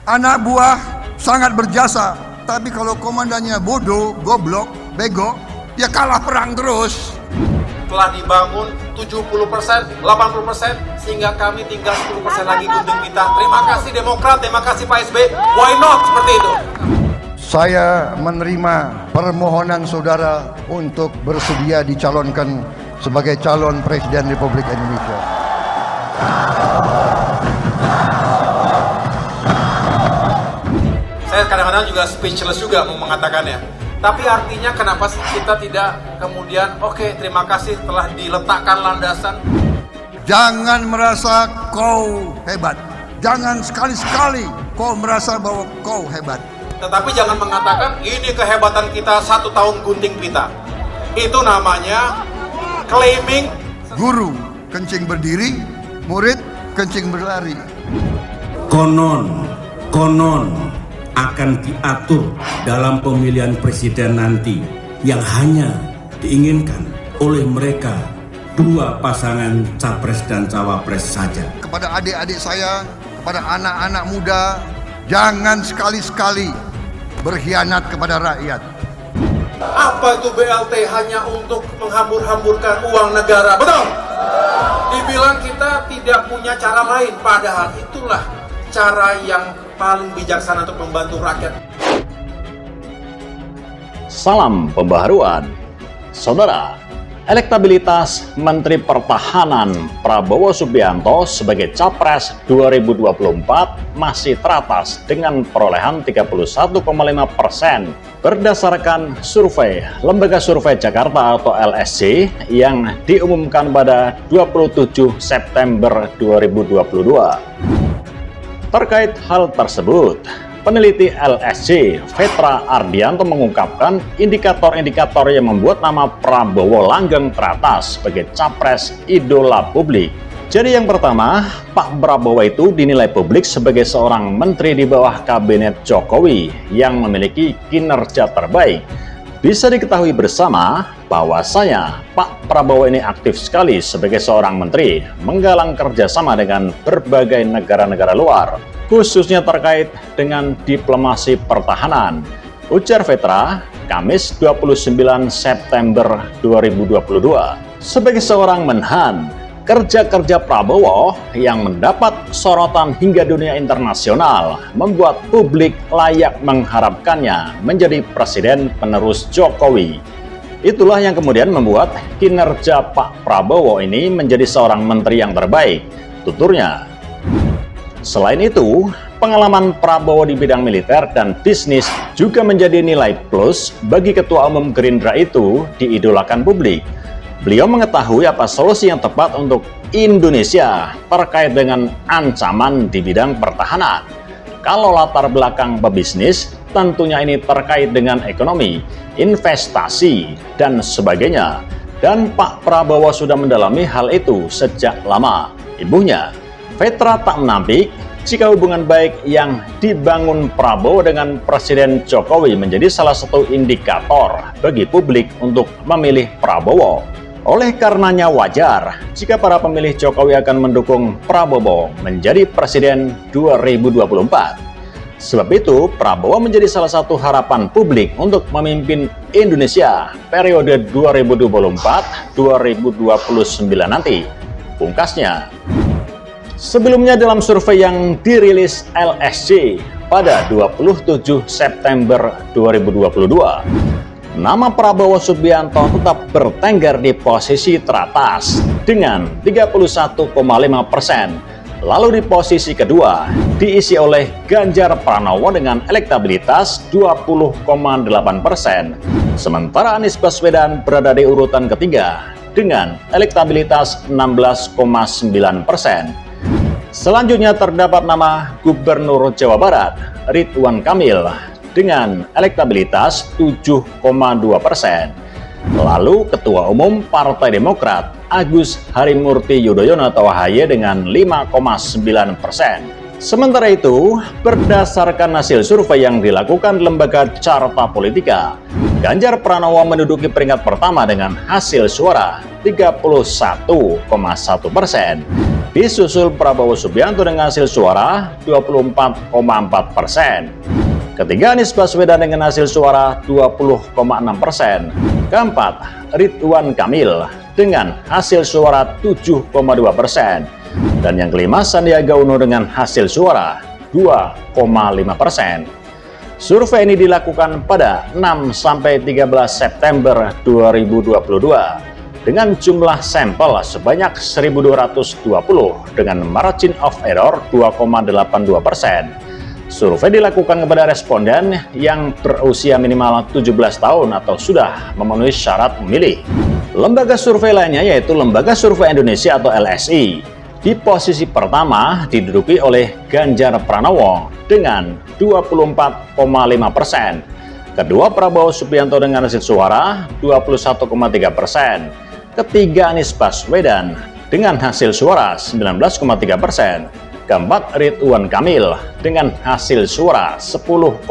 Anak buah sangat berjasa, tapi kalau komandannya bodoh, goblok, bego, dia kalah perang terus. Telah dibangun 70%, 80%, sehingga kami tinggal 10% lagi gunting kita. Terima kasih Demokrat, terima kasih Pak SBY. Why not seperti itu? Saya menerima permohonan saudara untuk bersedia dicalonkan sebagai calon Presiden Republik Indonesia. Saya kadang-kadang juga speechless juga mau mengatakannya. Tapi artinya kenapa kita tidak kemudian oke, terima kasih telah diletakkan landasan. Jangan merasa kau hebat. Jangan sekali-sekali kau merasa bahwa kau hebat. Tetapi jangan mengatakan ini kehebatan kita 1 tahun gunting pita. Itu namanya claiming. Guru kencing berdiri, murid kencing berlari. Konon akan diatur dalam pemilihan presiden nanti yang hanya diinginkan oleh mereka 2 pasangan capres dan cawapres saja. Kepada adik-adik saya, kepada anak-anak muda, jangan sekali-sekali berkhianat kepada rakyat. Apa itu BLT hanya untuk menghambur-hamburkan uang negara? Betul? Dibilang kita tidak punya cara lain, padahal itulah cara yang paling bijaksana untuk membantu rakyat. Salam pembaharuan. Saudara, elektabilitas Menteri Pertahanan Prabowo Subianto sebagai Capres 2024 masih teratas dengan perolehan 31,5% berdasarkan survei Lembaga Survei Jakarta atau LSJ yang diumumkan pada 27 September 2022. Terkait hal tersebut, peneliti LSJ Vetra Ardianto mengungkapkan indikator-indikator yang membuat nama Prabowo langgeng teratas sebagai capres idola publik. Jadi yang pertama, Pak Prabowo itu dinilai publik sebagai seorang menteri di bawah kabinet Jokowi yang memiliki kinerja terbaik. Bisa diketahui bersama bahwasanya Pak Prabowo ini aktif sekali sebagai seorang menteri menggalang kerjasama dengan berbagai negara-negara luar, khususnya terkait dengan diplomasi pertahanan. Ujar Vetra, Kamis 29 September 2022. Sebagai seorang menhan, kerja-kerja Prabowo yang mendapat sorotan hingga dunia internasional membuat publik layak mengharapkannya menjadi presiden penerus Jokowi. Itulah yang kemudian membuat kinerja Pak Prabowo ini menjadi seorang menteri yang terbaik, tuturnya. Selain itu, pengalaman Prabowo di bidang militer dan bisnis juga menjadi nilai plus bagi Ketua Umum Gerindra itu diidolakan publik. Beliau mengetahui apa solusi yang tepat untuk Indonesia terkait dengan ancaman di bidang pertahanan. Kalau latar belakang pebisnis, tentunya ini terkait dengan ekonomi, investasi, dan sebagainya. Dan Pak Prabowo sudah mendalami hal itu sejak lama. Ibunya, Vetra tak menampik jika hubungan baik yang dibangun Prabowo dengan Presiden Jokowi menjadi salah satu indikator bagi publik untuk memilih Prabowo. Oleh karenanya wajar jika para pemilih Jokowi akan mendukung Prabowo menjadi Presiden 2024. Sebab itu, Prabowo menjadi salah satu harapan publik untuk memimpin Indonesia periode 2024-2029 nanti. Pungkasnya, sebelumnya dalam survei yang dirilis LSJ pada 27 September 2022, nama Prabowo Subianto tetap bertengger di posisi teratas dengan 31,5%. Lalu di posisi kedua diisi oleh Ganjar Pranowo dengan elektabilitas 20,8%. Sementara Anies Baswedan berada di urutan ketiga dengan elektabilitas 16,9%. Selanjutnya terdapat nama Gubernur Jawa Barat Ridwan Kamil dengan elektabilitas 7,2%. Lalu Ketua Umum Partai Demokrat Agus Harimurti Yudhoyono atau AHY dengan 5,9%. Sementara itu, berdasarkan hasil survei yang dilakukan Lembaga Carta Politika, Ganjar Pranowo menduduki peringkat pertama dengan hasil suara 31,1%, disusul Prabowo Subianto dengan hasil suara 24,4%. Ketiga Anies Baswedan dengan hasil suara 20,6%. Keempat Ridwan Kamil dengan hasil suara 7,2%. Dan yang kelima Sandiaga Uno dengan hasil suara 2,5%. Survei ini dilakukan pada 6-13 September 2022 dengan jumlah sampel sebanyak 1.220 dengan margin of error 2,82%. Survei dilakukan kepada responden yang berusia minimal 17 tahun atau sudah memenuhi syarat memilih. Lembaga survei lainnya yaitu Lembaga Survei Indonesia atau LSI. Di posisi pertama diduduki oleh Ganjar Pranowo dengan 24,5%. Kedua Prabowo Subianto dengan hasil suara 21,3%. Ketiga Anies Baswedan dengan hasil suara 19,3%. Keempat Ridwan Kamil dengan hasil suara 10,4%.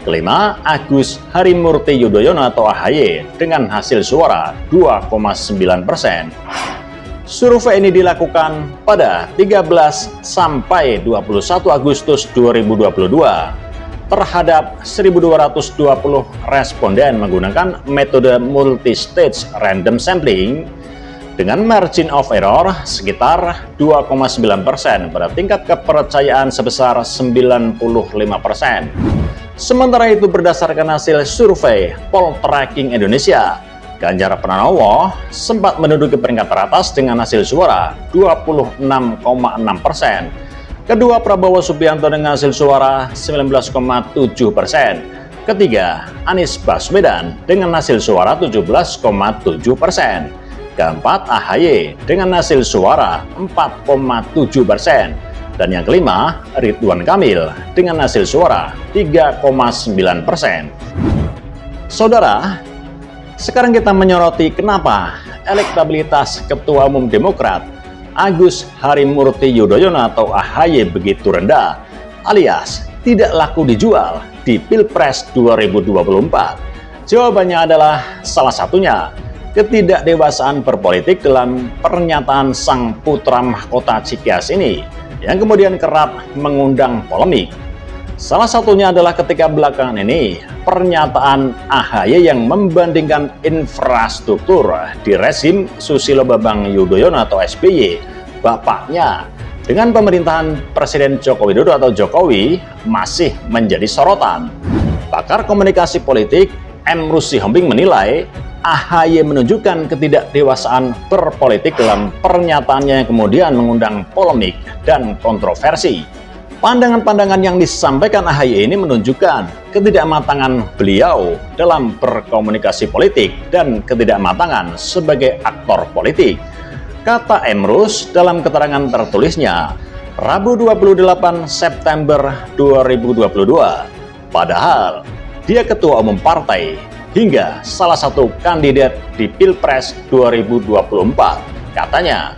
Kelima Agus Harimurti Yudhoyono atau AHY dengan hasil suara 2,9%. Survei ini dilakukan pada 13 sampai 21 Agustus 2022 terhadap 1.220 responden menggunakan metode multi-stage random sampling dengan margin of error sekitar 2,9% pada tingkat kepercayaan sebesar 95%. Sementara itu berdasarkan hasil survei Poltreking Indonesia, Ganjar Pranowo sempat menduduki peringkat teratas dengan hasil suara 26,6%. Kedua Prabowo Subianto dengan hasil suara 19,7%. Ketiga Anies Baswedan dengan hasil suara 17,7%. Keempat AHY dengan hasil suara 4,7%. Dan yang kelima Ridwan Kamil dengan hasil suara 3,9%. Saudara, sekarang kita menyoroti kenapa elektabilitas Ketua Umum Demokrat Agus Harimurti Yudhoyono atau AHY begitu rendah alias tidak laku dijual di Pilpres 2024. Jawabannya adalah salah satunya ketidakdewasaan berpolitik dalam pernyataan sang putra mahkota Cikias ini yang kemudian kerap mengundang polemik. Salah satunya adalah ketika belakangan ini pernyataan AHY yang membandingkan infrastruktur di rezim Susilo Bambang Yudhoyono atau SBY, bapaknya, dengan pemerintahan Presiden Joko Widodo atau Jokowi masih menjadi sorotan. Pakar komunikasi politik M. Rusihombing menilai AHY menunjukkan ketidakdewasaan berpolitik dalam pernyataannya yang kemudian mengundang polemik dan kontroversi. Pandangan-pandangan yang disampaikan AHY ini menunjukkan ketidakmatangan beliau dalam berkomunikasi politik dan ketidakmatangan sebagai aktor politik. Kata Emrus dalam keterangan tertulisnya Rabu 28 September 2022, padahal dia ketua umum partai hingga salah satu kandidat di Pilpres 2024. Katanya,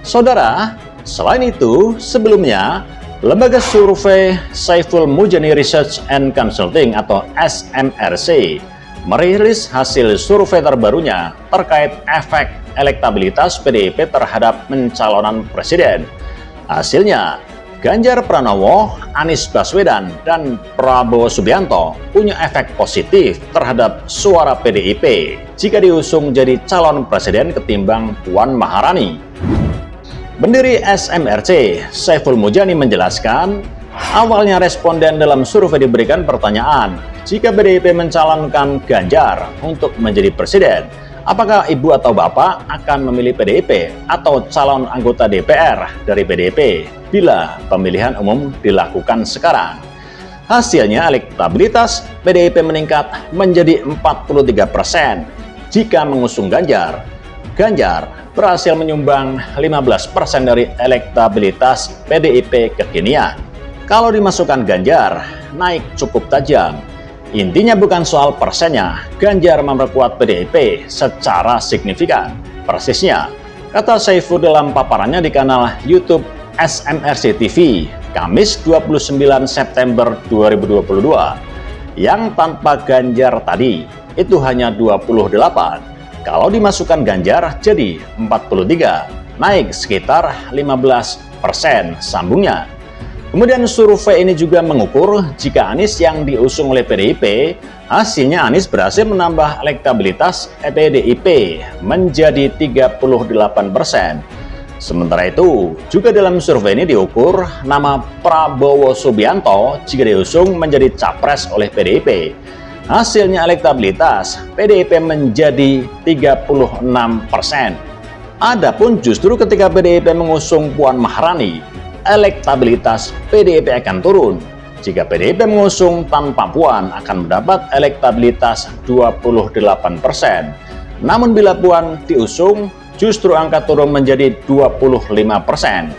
saudara, selain itu sebelumnya lembaga survei Saiful Mujani Research and Consulting atau SMRC merilis hasil survei terbarunya terkait efek elektabilitas PDIP terhadap pencalonan presiden. Hasilnya, Ganjar Pranowo, Anies Baswedan, dan Prabowo Subianto punya efek positif terhadap suara PDIP jika diusung jadi calon presiden ketimbang Puan Maharani. Pendiri SMRC, Saiful Mujani menjelaskan, awalnya responden dalam survei diberikan pertanyaan, jika PDIP mencalonkan Ganjar untuk menjadi presiden, apakah ibu atau bapak akan memilih PDIP atau calon anggota DPR dari PDIP bila pemilihan umum dilakukan sekarang? Hasilnya elektabilitas PDIP meningkat menjadi 43% jika mengusung Ganjar. Ganjar berhasil menyumbang 15% dari elektabilitas PDIP kekinian. Kalau dimasukkan Ganjar, naik cukup tajam. Intinya bukan soal persennya, Ganjar memperkuat PDIP secara signifikan. Persisnya, kata Saiful dalam paparannya di kanal YouTube SMRC TV, Kamis 29 September 2022. Yang tanpa Ganjar tadi itu hanya 28. Kalau dimasukkan Ganjar jadi 43, naik sekitar 15% sambungnya. Kemudian survei ini juga mengukur jika Anies yang diusung oleh PDIP, hasilnya Anies berhasil menambah elektabilitas PDIP menjadi 38%. Sementara itu, juga dalam survei ini diukur nama Prabowo Subianto jika diusung menjadi capres oleh PDIP. Hasilnya elektabilitas PDIP menjadi 36%. Adapun justru ketika PDIP mengusung Puan Maharani, elektabilitas PDIP akan turun. Jika PDIP mengusung tanpa Puan akan mendapat elektabilitas 28%. Namun bila Puan diusung, justru angka turun menjadi 25%.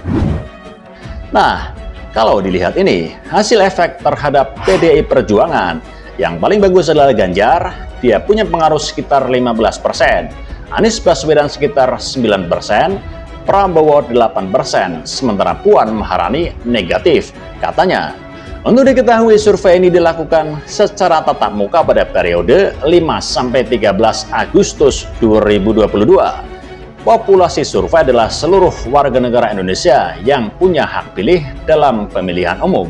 Nah, kalau dilihat ini, hasil efek terhadap PDI Perjuangan, yang paling bagus adalah Ganjar, dia punya pengaruh sekitar 15%, Anies Baswedan sekitar 9%, Prabowo 8%, sementara Puan Maharani negatif. Katanya, untuk diketahui survei ini dilakukan secara tatap muka pada periode 5-13 Agustus 2022. Populasi survei adalah seluruh warga negara Indonesia yang punya hak pilih dalam pemilihan umum.